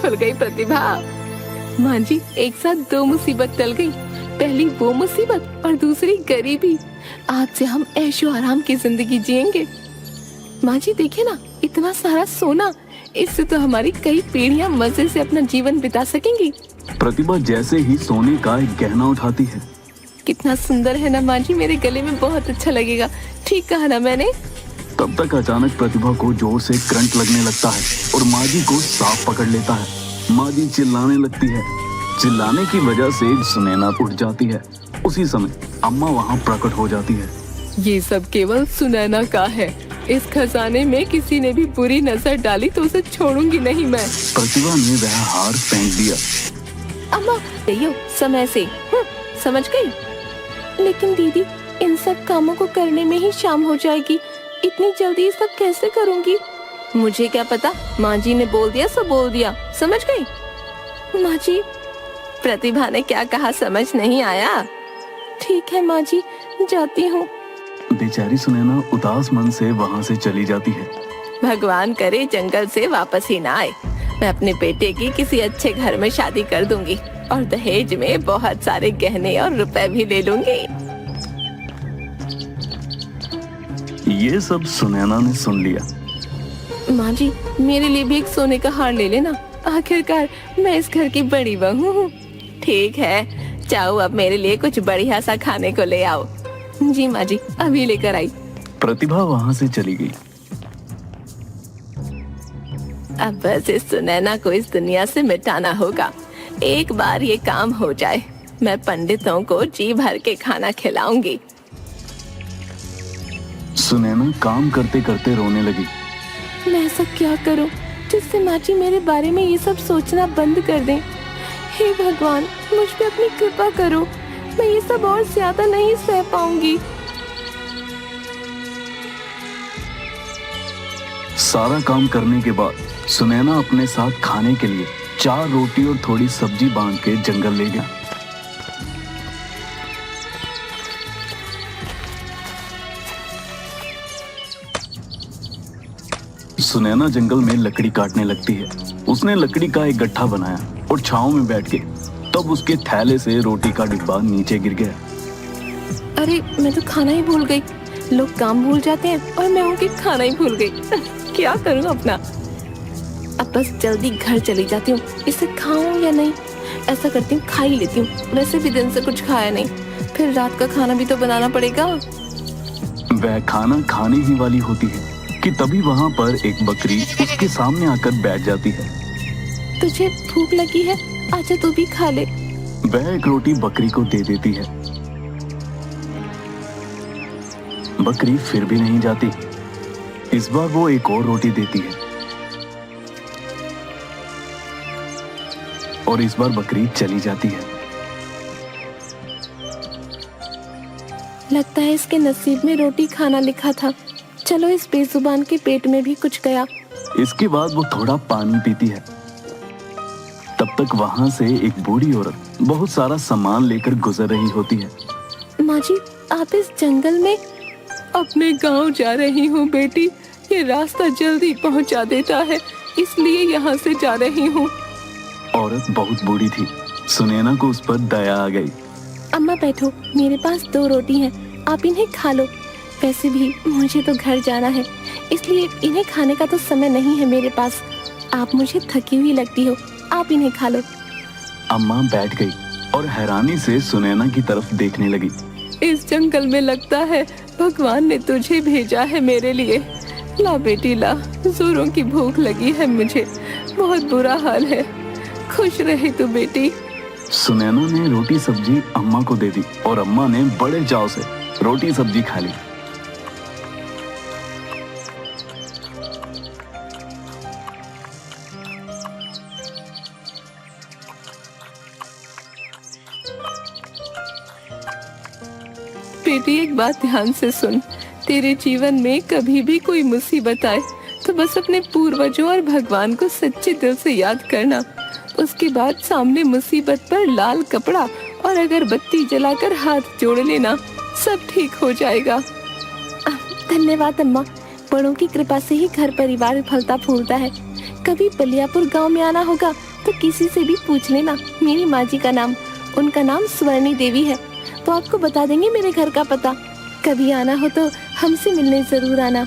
खुल गई प्रतिभा। माँ जी, एक साथ दो मुसीबत टल गई। पहली वो मुसीबत और दूसरी गरीबी। आज से हम ऐशो आराम की जिंदगी जिएंगे। माँ जी देखिए ना, इतना सारा सोना, इससे तो हमारी कई पीढ़ियां मजे से अपना जीवन बिता सकेंगी। प्रतिभा जैसे ही सोने का एक गहना उठाती है। कितना सुंदर है ना माँ जी, मेरे गले में बहुत अच्छा लगेगा। ठीक कहा ना मैंने? तब तक अचानक प्रतिभा को जोर से करंट लगने लगता है और माँ जी को सांप पकड़ लेता है। माँ जी चिल्लाने लगती है। चिल्लाने की वजह से सुनैना उठ जाती है। उसी समय अम्मा वहाँ प्रकट हो जाती है। ये सब केवल सुनैना का है। इस खजाने में किसी ने भी बुरी नजर डाली तो उसे छोड़ूंगी नहीं मैं। प्रतिभा ने वह हार फेंक दिया। अम्मा यो समय से समझ गई। लेकिन दीदी, इन सब कामों को करने में ही शाम हो जाएगी। इतनी जल्दी सब कैसे करूंगी? मुझे क्या पता, माँ जी ने बोल दिया सो बोल दिया, समझ गई? माँ जी, प्रतिभा ने क्या कहा समझ नहीं आया। ठीक है माँ जी, जाती हूँ। बेचारी सुनैना उदास मन से वहाँ से चली जाती है। भगवान करे जंगल से वापस ही ना आए। मैं अपने बेटे की किसी अच्छे घर में शादी कर दूंगी और दहेज में बहुत सारे गहने और रुपए भी ले लूंगी। ये सब सुनैना ने सुन लिया। माँ जी, मेरे लिए भी एक सोने का हार ले लेना। आखिरकार मैं इस घर की बड़ी बहू हूँ। ठीक है, जाओ अब मेरे लिए कुछ बढ़िया सा खाने को ले आओ। जी माँ जी, अभी लेकर आई। प्रतिभा वहाँ से चली गई। अब बस इस सुनैना को इस दुनिया से मिटाना होगा। एक बार ये काम हो जाए, मैं पंडितों को जी भर के खाना खिलाऊंगी। सुनैना काम करते करते रोने लगी। मैं ऐसा क्या करूं जिससे माँ जी मेरे बारे में ये सब सोचना बंद कर दें। हे भगवान, मुझ पे अपनी कृपा करो। मैं ये सब और ज्यादा नहीं सह पाऊंगी। सारा काम करने के बाद सुनैना अपने साथ खाने के लिए 4 रोटी और थोड़ी सब्जी बांध के जंगल ले गया। सुनैना जंगल में लकड़ी काटने लगती है। उसने लकड़ी का एक गट्ठा बनाया और छांव में बैठ के तब उसके थैले से रोटी का डिब्बा नीचे गिर गया। अरे, मैं तो खाना ही भूल गई। लोग काम भूल जाते हैं और मैं हूँ कि खाना ही भूल गई। क्या करूँ अपना? अब बस जल्दी घर चली जाती हूँ। इसे खाऊं या नहीं? ऐसा करती हूँ, खा ही लेती हूँ। वैसे भी दिन से कुछ खाया नहीं, फिर रात का खाना भी तो बनाना पड़ेगा। वह खाना खाने ही वाली होती है कि तभी वहाँ पर एक बकरी उसके सामने आकर बैठ जाती है। तुझे भूख लगी है? आजा तू भी खा ले। वह एक रोटी बकरी को दे देती है। बकरी फिर भी नहीं जाती। इस बार वो एक और रोटी देती है और इस बार बकरी चली जाती है। लगता है इसके नसीब में रोटी खाना लिखा था। चलो, इस बेजुबान के पेट में भी कुछ गया। इसके बाद वो थोड़ा पानी पीती है। तब तक वहां से एक बूढ़ी औरत बहुत सारा सामान लेकर गुजर रही होती है। माँ जी, आप इस जंगल में? अपने गांव जा रही हूँ बेटी। ये रास्ता जल्दी पहुँचा देता है, इसलिए यहाँ से जा रही हूँ। औरत बहुत बूढ़ी थी। सुनैना को उस पर दया आ गई। अम्मा बैठो, मेरे पास 2 रोटी हैं, आप इन्हें खा लो। वैसे भी मुझे तो घर जाना है, इसलिए इन्हें खाने का तो समय नहीं है मेरे पास। आप मुझे थकी हुई लगती हो, आप इन्हें खा लो। अम्मा बैठ गई और हैरानी से सुनैना की तरफ देखने लगी। इस जंगल में लगता है भगवान ने तुझे भेजा है मेरे लिए। ला बेटी ला, जोरों की भूख लगी है मुझे, बहुत बुरा हाल है। खुश रहे तू बेटी। सुनैना ने रोटी सब्जी अम्मा को दे दी और अम्मा ने बड़े चाव से रोटी सब्जी खा ली। बेटी, एक बात ध्यान से सुन। तेरे जीवन में कभी भी कोई मुसीबत आए तो बस अपने पूर्वजों और भगवान को सच्चे दिल से याद करना। उसके बाद सामने मुसीबत पर लाल कपड़ा और अगरबत्ती जलाकर हाथ जोड़ लेना, सब ठीक हो जाएगा। धन्यवाद अम्मा, बड़ों की कृपा से ही घर परिवार फलता फूलता है। कभी बलियापुर गांव में आना होगा तो किसी से भी पूछ लेना मेरी माँ जी का नाम। उनका नाम स्वर्णी देवी है। वो आपको बता देंगे मेरे घर का पता। कभी आना हो तो हमसे मिलने जरूर आना।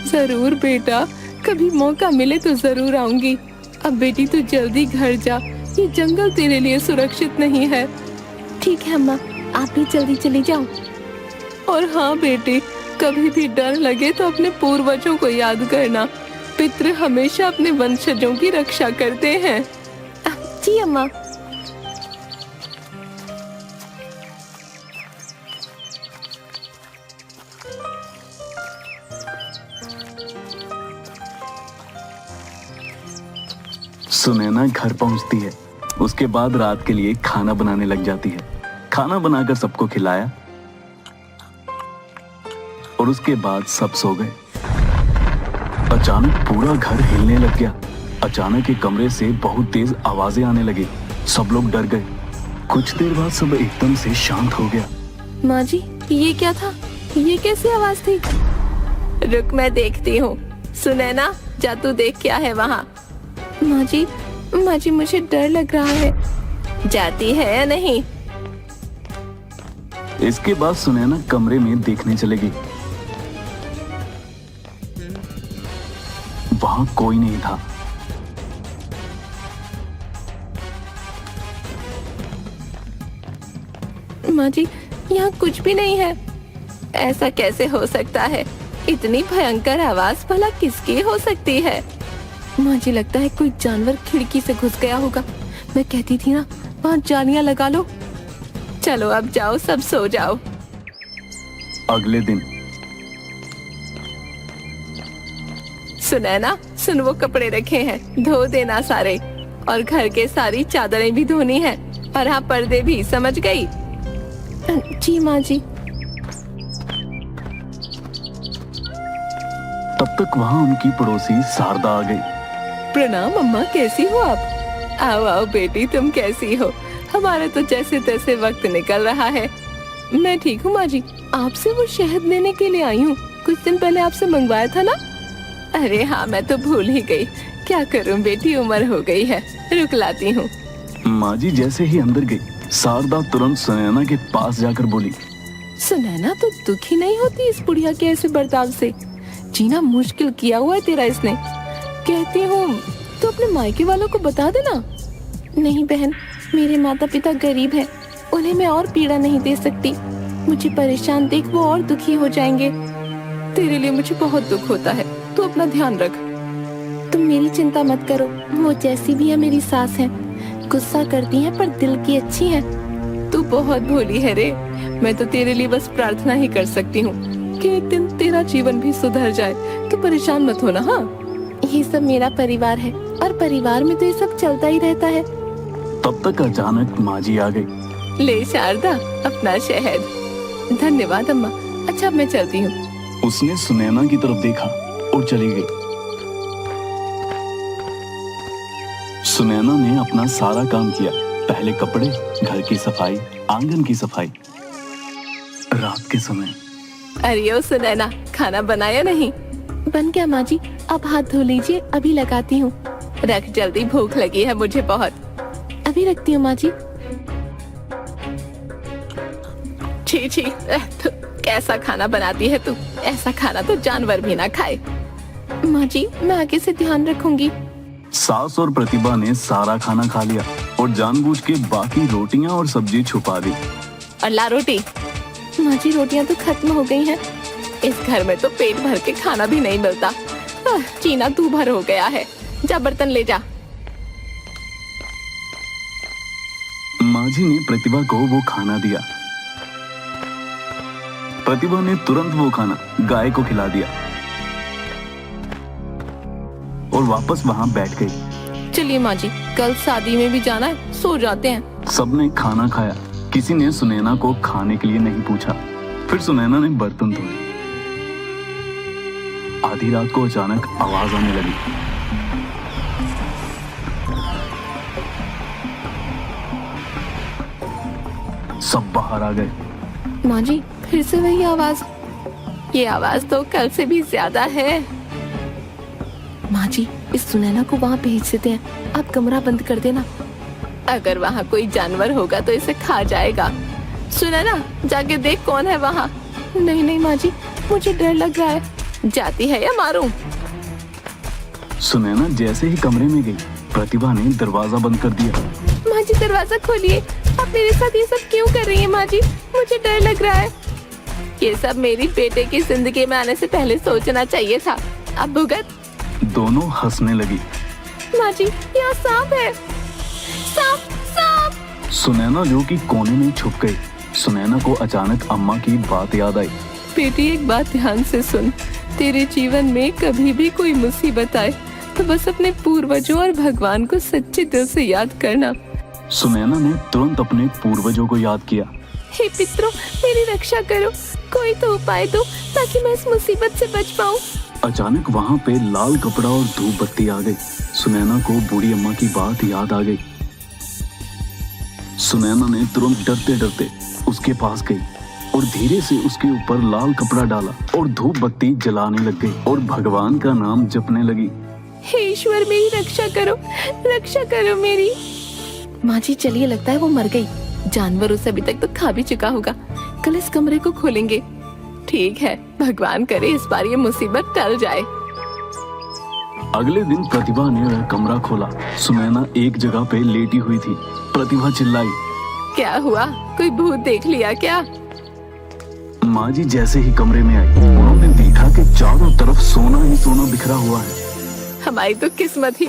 जरूर बेटा, कभी मौका मिले तो जरूर आऊंगी। अब बेटी तू जल्दी घर जा, ये जंगल तेरे लिए सुरक्षित नहीं है। ठीक है अम्मा, आप भी जल्दी चली जाओ। और हाँ बेटी, कभी भी डर लगे तो अपने पूर्वजों को याद करना। पितृ हमेशा अपने वंशजों की रक्षा करते हैं। जी अम्मा। सुनैना घर पहुंचती है। उसके बाद रात के लिए खाना बनाने लग जाती है। खाना बनाकर सबको खिलाया और उसके बाद सब सो गए। अचानक पूरा घर हिलने लग गया। अचानक एक कमरे से बहुत तेज आवाजें आने लगी। सब लोग डर गए। कुछ देर बाद सब एकदम से शांत हो गया। माँ जी, ये क्या था? ये कैसी आवाज थी? रुक, मैं देखती हूँ। सुनैना, जा तू देख क्या है वहाँ। माँ जी, मुझे डर लग रहा है। जाती है या नहीं? इसके बाद सुनैना कमरे में देखने चलेगी। वहां कोई नहीं था। माँ जी, यहाँ कुछ भी नहीं है। ऐसा कैसे हो सकता है? इतनी भयंकर आवाज भला किसकी हो सकती है? माँ जी, लगता है कोई जानवर खिड़की से घुस गया होगा। मैं कहती थी ना, वहाँ जालियां लगा लो। चलो अब जाओ, सब सो जाओ। अगले दिन सुनैना, सुन, वो कपड़े रखे हैं, धो देना सारे। और घर के सारी चादरें भी धोनी है। और हाँ, पर्दे भी, समझ गई? जी माँ जी। तब तक वहां उनकी पड़ोसी शारदा आ गई। प्रणाम अम्मा, कैसी हो आप? आओ आओ बेटी, तुम कैसी हो? हमारा तो जैसे तैसे वक्त निकल रहा है। मैं ठीक हूँ माँ जी। आपसे वो शहद लेने के लिए आई हूँ। कुछ दिन पहले आपसे मंगवाया था ना? अरे हाँ, मैं तो भूल ही गई। क्या करूँ बेटी, उम्र हो गई है। रुक लाती हूँ। माँ जी जैसे ही अंदर गई, शारदा तुरंत सुनैना के पास जाकर बोली, सुनैना तो दुखी नहीं होती इस बुढ़िया के ऐसे बर्ताव से। जीना मुश्किल किया हुआ है तेरा इसने। कहती हूँ तो अपने मायके वालों को बता देना। नहीं बहन, मेरे माता पिता गरीब हैं, उन्हें मैं और पीड़ा नहीं दे सकती। मुझे परेशान देख वो और दुखी हो जाएंगे। तेरे लिए मुझे बहुत दुख होता है, तू अपना ध्यान रख। तुम मेरी चिंता मत करो, वो जैसी भी है मेरी सास है। गुस्सा करती है पर दिल की अच्छी है। तू बहुत भोली है रे। मैं तो तेरे लिए बस प्रार्थना ही कर सकती हूँ कि एक दिन तेरा जीवन भी सुधर जाए। तू परेशान मत होना। हाँ, ये सब मेरा परिवार है और परिवार में तो ये सब चलता ही रहता है। तब तक अचानक माँ जी आ गई। ले शारदा, अपना शहद। धन्यवाद अम्मा। अच्छा, अब मैं चलती हूँ। उसने सुनैना की तरफ देखा और चली गई। सुनैना ने अपना सारा काम किया। पहले कपड़े, घर की सफाई, आंगन की सफाई। रात के समय, अरे ओ सुनैना, खाना बनाया नहीं? बन गया माँ जी, आप हाथ धो लीजिए, अभी लगाती हूँ। रख जल्दी, भूख लगी है मुझे बहुत। अभी रखती हूँ माँ जी। छी छी, कैसा खाना बनाती है तू। ऐसा खाना तो जानवर भी ना खाए। माँ जी, मैं आगे से ध्यान रखूंगी। सास और प्रतिभा ने सारा खाना खा लिया और जानबूझ के बाकी रोटियां और सब्जी छुपा दी। और ला रोटी। माँ जी, रोटियां तो खत्म हो गई हैं। इस घर में तो पेट भर के खाना भी नहीं मिलता। चीना तू भर हो गया है। जा बर्तन ले जा। माँ जी ने प्रतिभा को वो खाना दिया। प्रतिभा ने तुरंत वो खाना गाय को खिला दिया और वापस वहां बैठ गई। चलिए माँ जी, कल शादी में भी जाना है, सो जाते हैं। सबने खाना खाया। किसी ने सुनैना को खाने के लिए नहीं पूछा। फिर सुनैना ने बर्तन धोए। आधी रात को अचानक आवाज आने लगी। सब बाहर आ गए। माँ जी, फिर से वही आवाज। ये आवाज तो कल से भी ज्यादा है। माँ जी, इस सुनैना को वहाँ भेज देते हैं, आप कमरा बंद कर देना। अगर वहाँ कोई जानवर होगा तो इसे खा जाएगा। सुनैना, जाके देख कौन है वहाँ। नहीं नहीं माँ जी, मुझे डर लग रहा है, जाती है या मारूं? सुनैना जैसे ही कमरे में गई, प्रतिभा ने दरवाजा बंद कर दिया। माँ जी दरवाजा खोलिए, आप मेरे साथ ये सब क्यों कर रही हैं माँ जी? मुझे डर लग रहा है। ये सब मेरी बेटे की जिंदगी में आने से पहले सोचना चाहिए था। अब भुगत। दोनों हंसने लगी। माँ जी, यहाँ सांप है, सांप सांप। सुनैना जो कि कोने में छुप गई। सुनैना को अचानक अम्मा की बात याद आई। बेटी, एक बात ध्यान से सुन, तेरे जीवन में कभी भी कोई मुसीबत आए तो बस अपने पूर्वजों और भगवान को सच्चे दिल से याद करना। सुनैना ने तुरंत अपने पूर्वजों को याद किया। हे पितरों, मेरी रक्षा करो, कोई तो उपाय दो ताकि मैं इस मुसीबत से बच पाऊं। अचानक वहाँ पे लाल कपड़ा और धूप बत्ती आ गई। सुनैना को बूढ़ी अम्मा की बात याद आ गई। सुनैना ने तुरंत डरते डरते उसके पास गई और धीरे से उसके ऊपर लाल कपड़ा डाला और धूप बत्ती जलाने लग गई और भगवान का नाम जपने लगी। हे ईश्वर, मेरी रक्षा करो मेरी। माँ जी चलिए, लगता है वो मर गई। जानवर उसे अभी तक तो खा भी चुका होगा। कल इस कमरे को खोलेंगे। ठीक है, भगवान करे इस बार ये मुसीबत टल जाए। अगले दिन प्रतिभा ने वह कमरा खोला। सुनैना एक जगह पे लेटी हुई थी। प्रतिभा चिल्लाई, क्या हुआ? कोई भूत देख लिया क्या? माँ जी जैसे ही कमरे में आई, उन्होंने देखा कि चारों तरफ सोना ही सोना बिखरा हुआ है। हमारी तो किस्मत ही